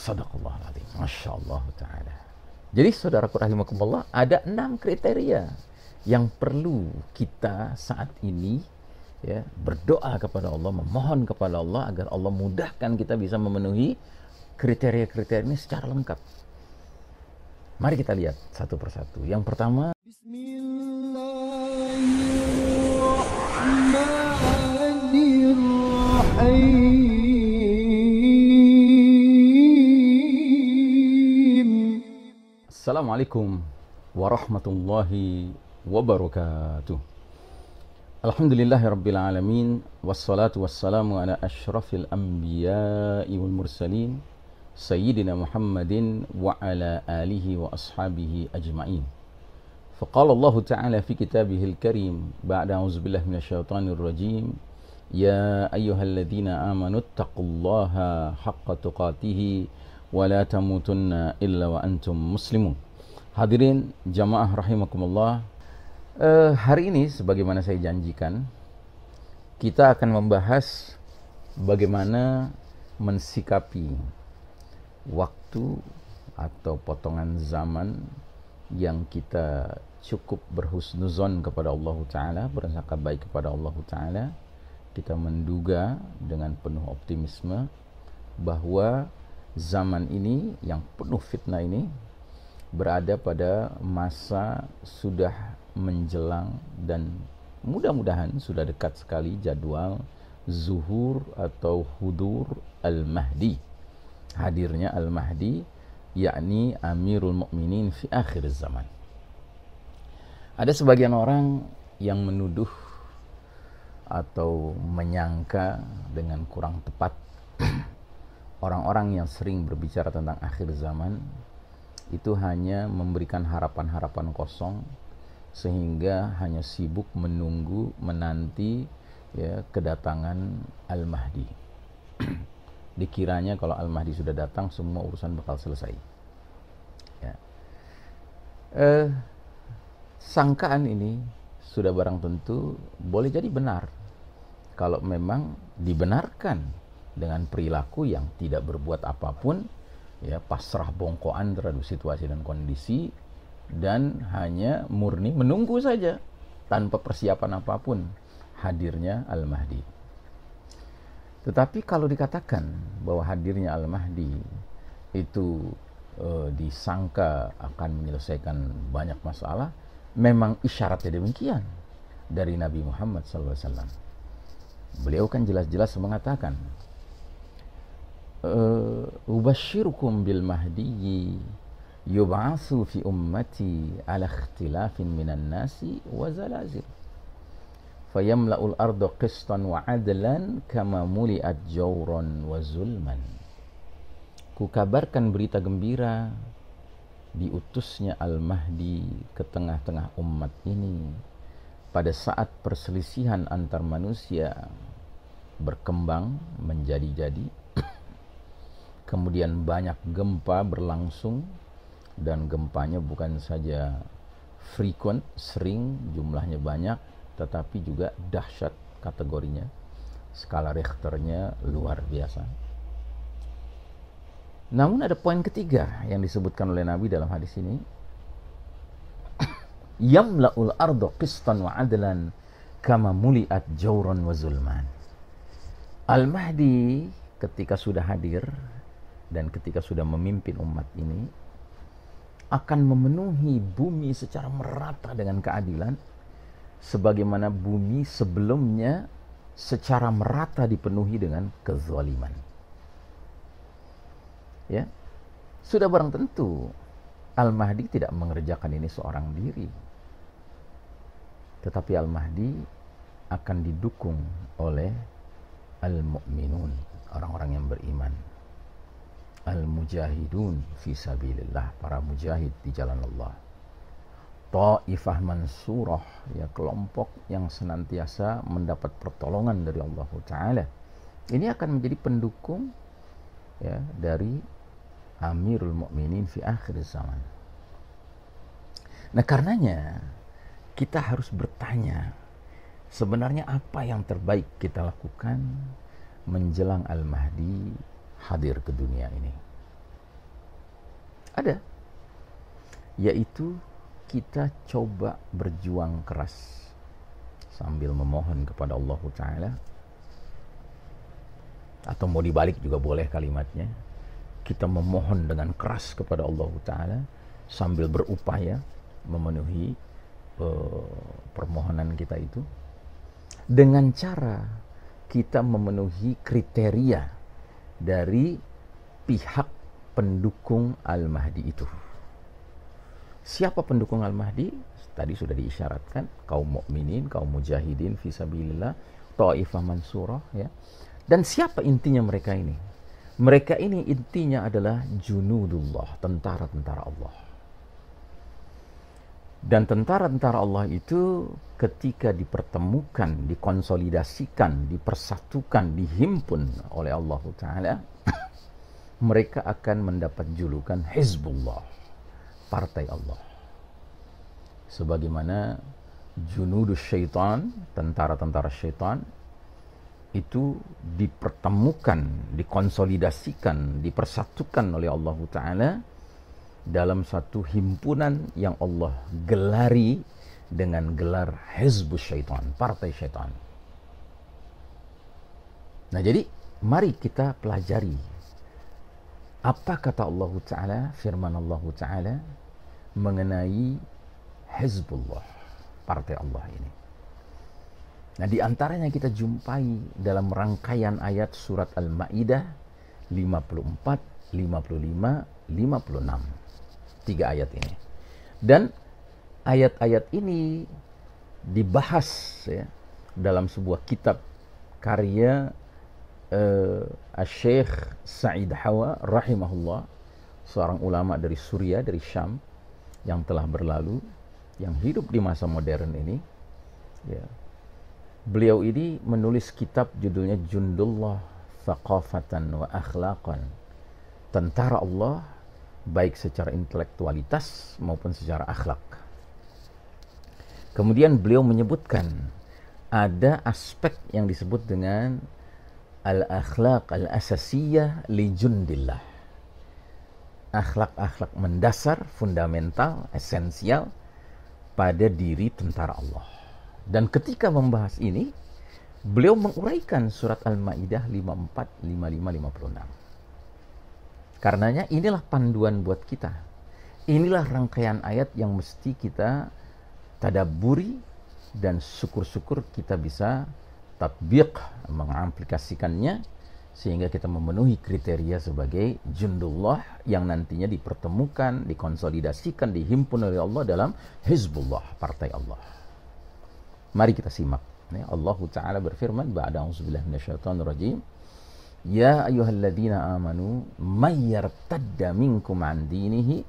Sadaqallahul Adzim. Masya Allah Ta'ala. Jadi saudaraku rahimakumullah, ada 6 kriteria yang perlu kita saat ini ya berdoa kepada Allah, memohon kepada Allah agar Allah mudahkan kita bisa memenuhi kriteria-kriteria ini secara lengkap. Mari kita lihat satu persatu. Yang pertama, Assalamualaikum warahmatullahi wabarakatuh. Alhamdulillahi rabbil alamin, wassalatu wassalamu ala asyrafil anbiya'i wal mursalin, sayyidina Muhammadin wa ala alihi wa ashabihi ajma'in. Faqala Allah Ta'ala fi kitabihil karim ba'da a'udzubillahi minasyaitonir rajim, ya ayyuhalladzina amanu taqullaha haqqa tuqatih wa la tamutunna illa wa antum muslimun. Hadirin jamaah rahimakumullah, hari ini sebagaimana saya janjikan, kita akan membahas bagaimana mensikapi waktu atau potongan zaman yang kita cukup berhusnuzon kepada Allah Ta'ala, bersangka baik kepada Allah Ta'ala. Kita menduga dengan penuh optimisme bahwa zaman ini yang penuh fitnah ini berada pada masa sudah menjelang dan mudah-mudahan sudah dekat sekali jadwal zuhur atau hudur Al-Mahdi, hadirnya Al-Mahdi, yakni Amirul Mukminin fi akhir zaman. Ada sebagian orang yang menuduh atau menyangka dengan kurang tepat orang-orang yang sering berbicara tentang akhir zaman itu hanya memberikan harapan-harapan kosong, sehingga hanya sibuk menunggu, menanti ya kedatangan Al-Mahdi. Dikiranya kalau Al-Mahdi sudah datang, semua urusan bakal selesai. Ya. Sangkaan ini sudah barang tentu boleh jadi benar kalau memang dibenarkan dengan perilaku yang tidak berbuat apapun, ya pasrah bongkoan terhadap situasi dan kondisi, dan hanya murni menunggu saja tanpa persiapan apapun hadirnya Al-Mahdi. Tetapi kalau dikatakan bahwa hadirnya Al-Mahdi itu disangka akan menyelesaikan banyak masalah, memang isyaratnya demikian dari Nabi Muhammad SAW. Beliau kan jelas-jelas mengatakan, ubashirukum bil mahdi yub'atsu fi ummati ala ikhtilafin minan nasi wa zalazil fayamla'ul arda qistan wa adlan kama muli'at jawran wa zulman. Ku kabarkan berita gembira diutusnya Al-Mahdi ke tengah-tengah umat ini pada saat perselisihan antar manusia berkembang menjadi-jadi, kemudian banyak gempa berlangsung, dan gempanya bukan saja frequent, sering, jumlahnya banyak, tetapi juga dahsyat kategorinya, skala Richternya luar biasa. Namun ada poin ketiga yang disebutkan oleh Nabi dalam hadis ini, yamla'ul ardo qistan wa adlan kama muli'at jawran wa zulman. Al-Mahdi ketika sudah hadir dan ketika sudah memimpin umat ini akan memenuhi bumi secara merata dengan keadilan, sebagaimana bumi sebelumnya secara merata dipenuhi dengan kezaliman. Ya, sudah barang tentu Al-Mahdi tidak mengerjakan ini seorang diri, tetapi Al-Mahdi akan didukung oleh Al-Mu'minun, orang-orang yang beriman, Al-Mujahidun fi sabilillah, para mujahid di jalan Allah, Ta'ifah Mansurah, ya kelompok yang senantiasa mendapat pertolongan dari Allah Ta'ala. Ini akan menjadi pendukung ya dari Amirul Mukminin fi akhir zaman. Nah, karenanya kita harus bertanya, sebenarnya apa yang terbaik kita lakukan menjelang Al-Mahdi hadir ke dunia ini? Ada. Yaitu kita coba berjuang keras sambil memohon kepada Allah Ta'ala. Atau mau dibalik juga boleh kalimatnya. Kita memohon dengan keras kepada Allah Ta'ala sambil berupaya memenuhi permohonan kita itu dengan cara kita memenuhi kriteria dari pihak pendukung Al-Mahdi itu. Siapa pendukung Al-Mahdi? Tadi sudah diisyaratkan, kaum mukminin, kaum mujahidin fisabilillah, Taifah Mansurah, ya. Dan siapa intinya mereka ini? Mereka ini intinya adalah junudullah, tentara-tentara Allah. Dan tentara-tentara Allah itu ketika dipertemukan, dikonsolidasikan, dipersatukan, dihimpun oleh Allah Ta'ala, mereka akan mendapat julukan Hizbullah, partai Allah. Sebagaimana junudus syaitan, tentara-tentara syaitan, itu dipertemukan, dikonsolidasikan, dipersatukan oleh Allah Ta'ala dalam satu himpunan yang Allah gelari dengan gelar Hizbus Syaitan, partai syaitan. Nah, jadi mari kita pelajari apa kata Allah Ta'ala, firman Allah Ta'ala mengenai Hizbullah, partai Allah ini. Nah, di antaranya kita jumpai dalam rangkaian ayat surat Al-Maidah 54, 55, 56. 3 ayat ini. Dan ayat-ayat ini dibahas ya, dalam sebuah kitab karya Syekh Sa'id Hawa rahimahullah, seorang ulama dari Suriah, dari Syam yang telah berlalu, yang hidup di masa modern ini. Ya. Beliau ini menulis kitab judulnya Jundullah Thaqafatan wa Akhlaqan. Tentara Allah baik secara intelektualitas maupun secara akhlak. Kemudian beliau menyebutkan ada aspek yang disebut dengan al-akhlaq al-asasiyah li jundillah. Akhlak-akhlak mendasar, fundamental, esensial pada diri tentara Allah. Dan ketika membahas ini, beliau menguraikan surat Al-Maidah 54, 55, 56. Karenanya inilah panduan buat kita. Inilah rangkaian ayat yang mesti kita tadabburi dan syukur-syukur kita bisa tatbiq, mengaplikasikannya sehingga kita memenuhi kriteria sebagai jundullah yang nantinya dipertemukan, dikonsolidasikan, dihimpun oleh Allah dalam Hizbullah, partai Allah. Mari kita simak. Allah Ta'ala berfirman, ba'da a'udzubillahi minasyaitonir rajim, ya ayyuhalladzina amanu may yartadda minkum an dinihi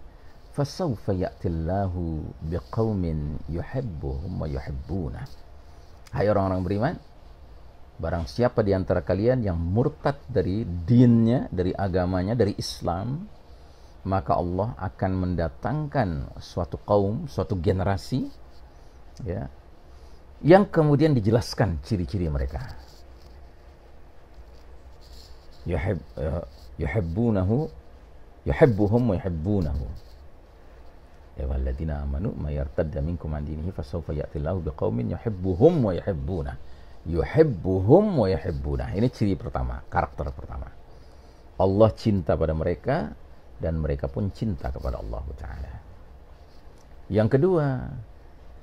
fasawfa ya'tillahu biqaumin yuhibbuhum wa yuhibbuna. Hai orang-orang beriman, barang siapa di antara kalian yang murtad dari dinnya, dari agamanya, dari Islam, maka Allah akan mendatangkan suatu kaum, suatu generasi, ya, yang kemudian dijelaskan ciri-ciri mereka. Yuhibbunahu, yuhibbuhum wa yuhibbunahu. Ya walladzina amanu may yartadda minkum an dinihi fasawfa ya'tillahu biqaumin yuhibbuhum wa yuhibbuna. Yuhibbuhum wa yuhibbuna. Ini ciri pertama, karakter pertama. Allah cinta pada mereka dan mereka pun cinta kepada Allah Ta'ala. Yang kedua,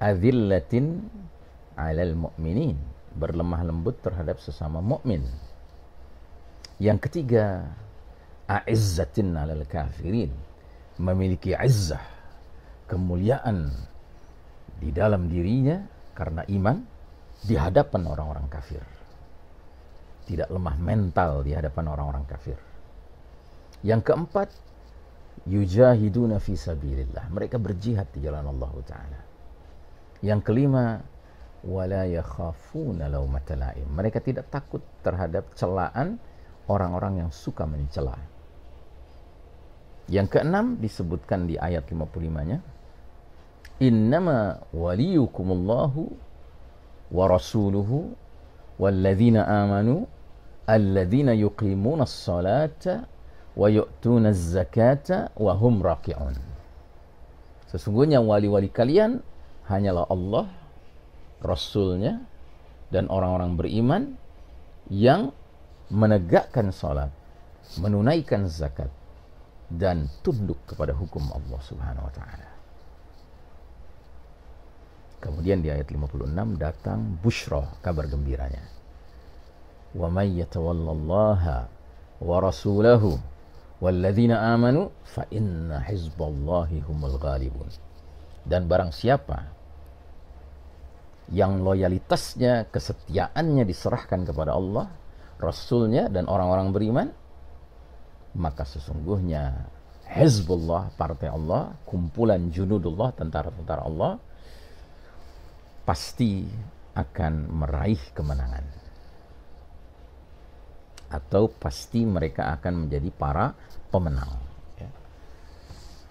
adzillatin 'alal mu'minin, berlemah lembut terhadap sesama mukmin. Yang ketiga, a'izzatin 'alal kafirin, memiliki izzah, kemuliaan di dalam dirinya karena iman di hadapan orang-orang kafir. Tidak lemah mental di hadapan orang-orang kafir. Yang keempat, yujahiduna fi sabilillah, mereka berjihad di jalan Allah Ta'ala. Yang kelima, wala yakhafuna laumata laim, mereka tidak takut terhadap celaan orang-orang yang suka mencela. Yang keenam disebutkan di ayat 55-nya, innama waliyukumullahu wa rasuluhu walladzina amanu alladzina yuqimuna as-salata wa yu'tuna zakata wa hum raki'un. Sesungguhnya wali-wali kalian hanyalah Allah, Rasulnya, dan orang-orang beriman yang menegakkan salat, menunaikan zakat, dan tunduk kepada hukum Allah Subhanahu wa taala. Kemudian di ayat 56 datang busyra, kabar gembiranya. Wa may yatawallallaha wa rasulahu walladzina amanu fa inna hizballahi humul ghalibun. Dan barang siapa yang loyalitasnya, kesetiaannya diserahkan kepada Allah, Rasulnya, dan orang-orang beriman, maka sesungguhnya Hizbullah, partai Allah, kumpulan junudullah, tentara-tentara Allah, pasti akan meraih kemenangan. Atau pasti mereka akan menjadi para pemenang. Ya.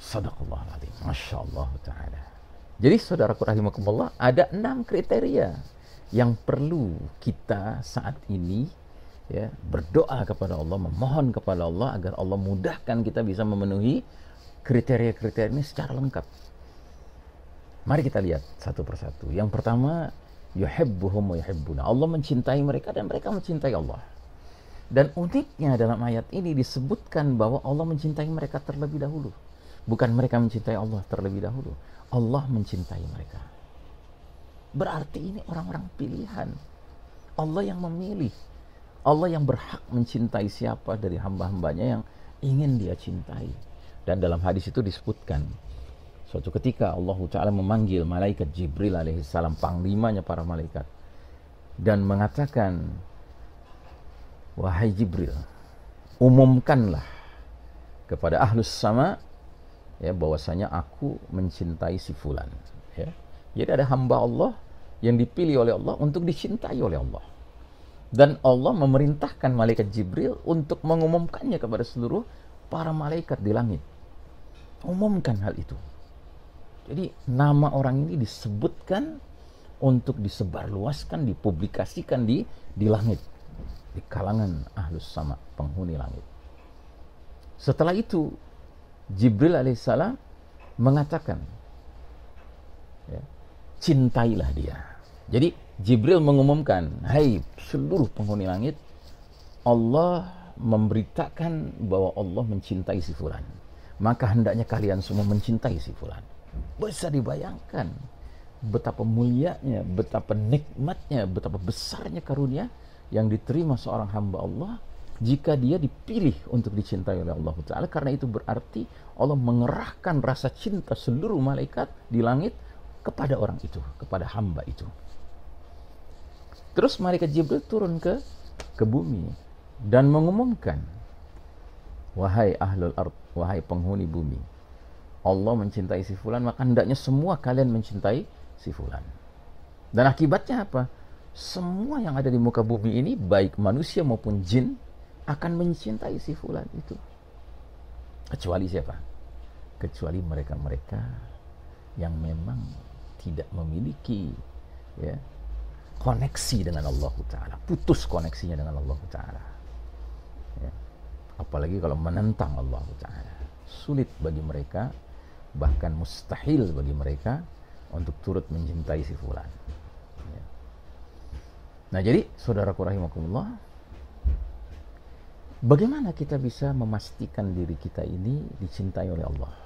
Sadaqallahul adzim. Masya Allah ta'ala. Jadi saudaraku rahimakumullah, ada 6 kriteria yang perlu kita saat ini ya, berdoa kepada Allah, memohon kepada Allah agar Allah mudahkan kita bisa memenuhi kriteria-kriteria ini secara lengkap. Mari kita lihat satu persatu. Yang pertama, yuhibbuhum wa yuhibbuna. Allah mencintai mereka dan mereka mencintai Allah. Dan uniknya dalam ayat ini disebutkan bahwa Allah mencintai mereka terlebih dahulu. Bukan mereka mencintai Allah terlebih dahulu. Allah mencintai mereka. Berarti ini orang-orang pilihan. Allah yang memilih. Allah yang berhak mencintai siapa dari hamba-hambanya yang ingin dia cintai. Dan dalam hadis itu disebutkan, suatu ketika Allah Ta'ala memanggil malaikat Jibril alaihissalam, panglimanya para malaikat, dan mengatakan, wahai Jibril, umumkanlah kepada ahlus sama ya, bahwasanya aku mencintai si fulan. Ya. Jadi ada hamba Allah yang dipilih oleh Allah untuk dicintai oleh Allah. Dan Allah memerintahkan malaikat Jibril untuk mengumumkannya kepada seluruh para malaikat di langit. Umumkan hal itu. Jadi nama orang ini disebutkan untuk disebarluaskan, dipublikasikan di langit, di kalangan ahlus sama, penghuni langit. Setelah itu Jibril alaihissalam mengatakan, ya, cintailah dia. Jadi Jibril mengumumkan, hai seluruh penghuni langit, Allah memberitakan bahwa Allah mencintai si fulan. Maka hendaknya kalian semua mencintai si fulan. Bisa dibayangkan betapa mulianya, betapa nikmatnya, betapa besarnya karunia yang diterima seorang hamba Allah jika dia dipilih untuk dicintai oleh Allah Ta'ala. Karena itu berarti Allah mengerahkan rasa cinta seluruh malaikat di langit kepada orang itu, kepada hamba itu. Terus malaikat Jibril turun ke bumi dan mengumumkan, wahai ahlul ard, wahai penghuni bumi, Allah mencintai si fulan, maka hendaknya semua kalian mencintai si fulan. Dan akibatnya apa? Semua yang ada di muka bumi ini, baik manusia maupun jin, akan mencintai si fulan itu. Kecuali siapa? Kecuali mereka-mereka yang memang tidak memiliki ya, koneksi dengan Allah Ta'ala, putus koneksinya dengan Allah Ta'ala. Ya. Apalagi kalau menentang Allah Ta'ala, sulit bagi mereka, bahkan mustahil bagi mereka untuk turut mencintai si fulan. Ya. Nah jadi saudaraku rahimakumullah, bagaimana kita bisa memastikan diri kita ini dicintai oleh Allah?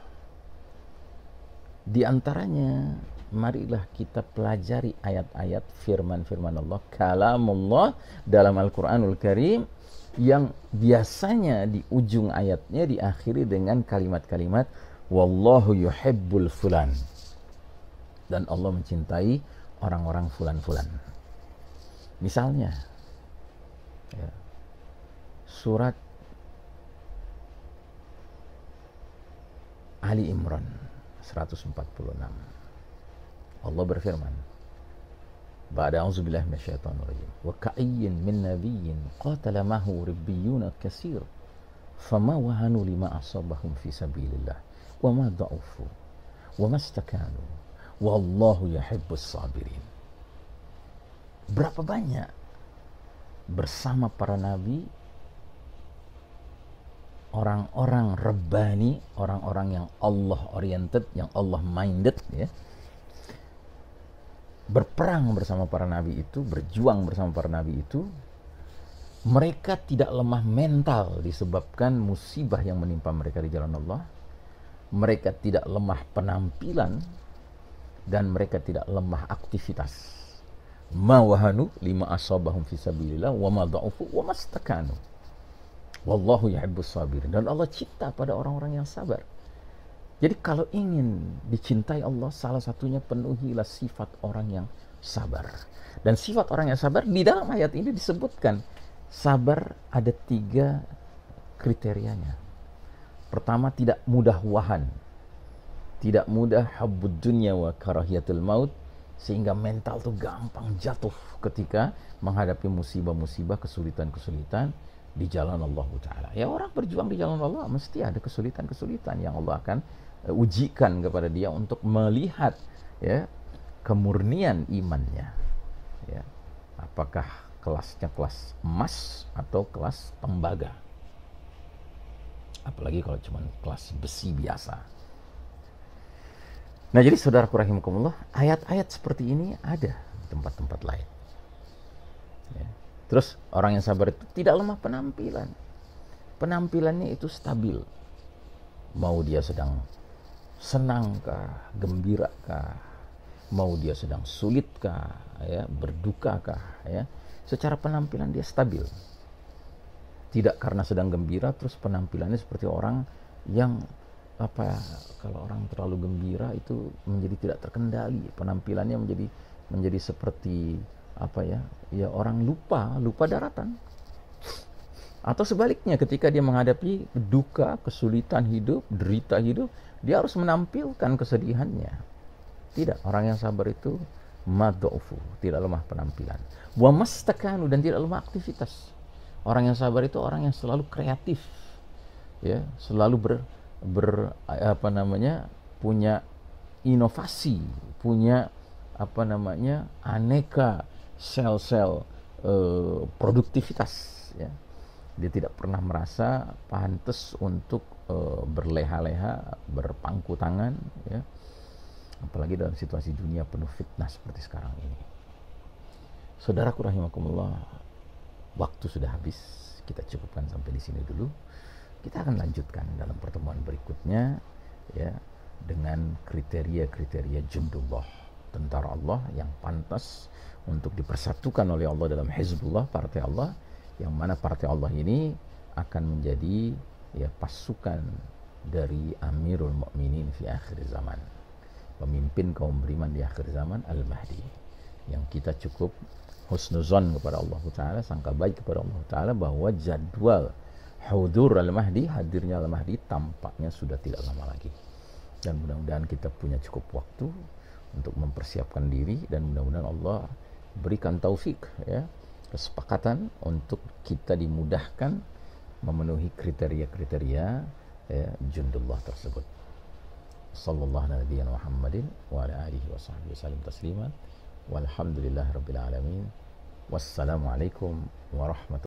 Di antaranya, marilah kita pelajari ayat-ayat firman-firman Allah, kalamullah dalam Al-Quranul Karim, yang biasanya di ujung ayatnya diakhiri dengan kalimat-kalimat wallahu yuhibbul fulan, dan Allah mencintai orang-orang fulan-fulan. Misalnya ya, surat Ali Imran 146, Allah berfirman, ba'da a'udzubillahi minasyaitonir rajim, wa ka'ayyin min nabiyyin qatala mahu ribbiyuna katsir fama wahanu lima asabahum fi sabilillah wa ma da'ufu wa mastakanu wallahu yuhibbus sabirin. Berapa banyak bersama para nabi orang-orang Rabbani, orang-orang yang Allah oriented, yang Allah minded, ya, berperang bersama para nabi itu, berjuang bersama para nabi itu, mereka tidak lemah mental disebabkan musibah yang menimpa mereka di jalan Allah. Mereka tidak lemah penampilan dan mereka tidak lemah aktivitas. Ma wahanu lima asabahum fi sabilillah wa ma dha'ufu wa mastakanu. Wallahu yuhibbus sabirin. Dan Allah cinta pada orang-orang yang sabar. Jadi kalau ingin dicintai Allah, salah satunya penuhilah sifat orang yang sabar. Dan sifat orang yang sabar di dalam ayat ini disebutkan. Sabar ada 3 kriterianya. Pertama, tidak mudah wahan. Tidak mudah hubbud dunya wa karahiyatul maut, sehingga mental tuh gampang jatuh ketika menghadapi musibah-musibah, kesulitan-kesulitan di jalan Allah Ta'ala. Ya, orang berjuang di jalan Allah mesti ada kesulitan-kesulitan yang Allah akan ujikan kepada dia untuk melihat, ya, kemurnian imannya. Ya. Apakah kelasnya kelas emas atau kelas tembaga? Apalagi kalau cuma kelas besi biasa. Nah, jadi saudaraku rahimakumullah, ayat-ayat seperti ini ada di tempat-tempat lain. Ya. Terus orang yang sabar itu tidak lemah penampilan. Penampilannya itu stabil. Mau dia sedang senangkah, gembirakkah, mau dia sedang sulitkah, ya, berdukakah, ya, secara penampilan dia stabil. Tidak karena sedang gembira terus penampilannya seperti orang yang kalau orang terlalu gembira itu menjadi tidak terkendali, penampilannya menjadi seperti orang lupa daratan. Atau sebaliknya, ketika dia menghadapi duka, kesulitan hidup, derita hidup, dia harus menampilkan kesedihannya. Tidak, orang yang sabar itu mad'ufu, tidak lemah penampilan. Wa mastakanu, dan tidak lemah aktivitas. Orang yang sabar itu orang yang selalu kreatif, ya, selalu punya inovasi, punya aneka sel-sel produktivitas, ya. Dia tidak pernah merasa pantas untuk berleha-leha, berpangku tangan, ya. Apalagi dalam situasi dunia penuh fitnah seperti sekarang ini. Saudaraku rahimakumullah, waktu sudah habis, kita cukupkan sampai di sini dulu. Kita akan lanjutkan dalam pertemuan berikutnya, ya, dengan kriteria-kriteria jundullah, tentara Allah yang pantas untuk dipersatukan oleh Allah dalam Hizbullah, partai Allah, yang mana partai Allah ini akan menjadi, ya, pasukan dari Amirul Mukminin fi akhir zaman, pemimpin kaum beriman di akhir zaman, Al-Mahdi, yang kita cukup husnuzon kepada Allah Ta'ala, sangka baik kepada Allah Ta'ala bahwa jadwal hudur Al-Mahdi, hadirnya Al-Mahdi tampaknya sudah tidak lama lagi. Dan mudah-mudahan kita punya cukup waktu untuk mempersiapkan diri, dan mudah-mudahan Allah berikan taufik, ya, kesepakatan untuk kita dimudahkan memenuhi kriteria-kriteria, ya, jundullah tersebut. Sallallahu alaihi Muhammadin wa ala alihi wa sahbihi wasallam tasliman. Walhamdulillahirabbil alamin. Wassalamualaikum warahmatullahi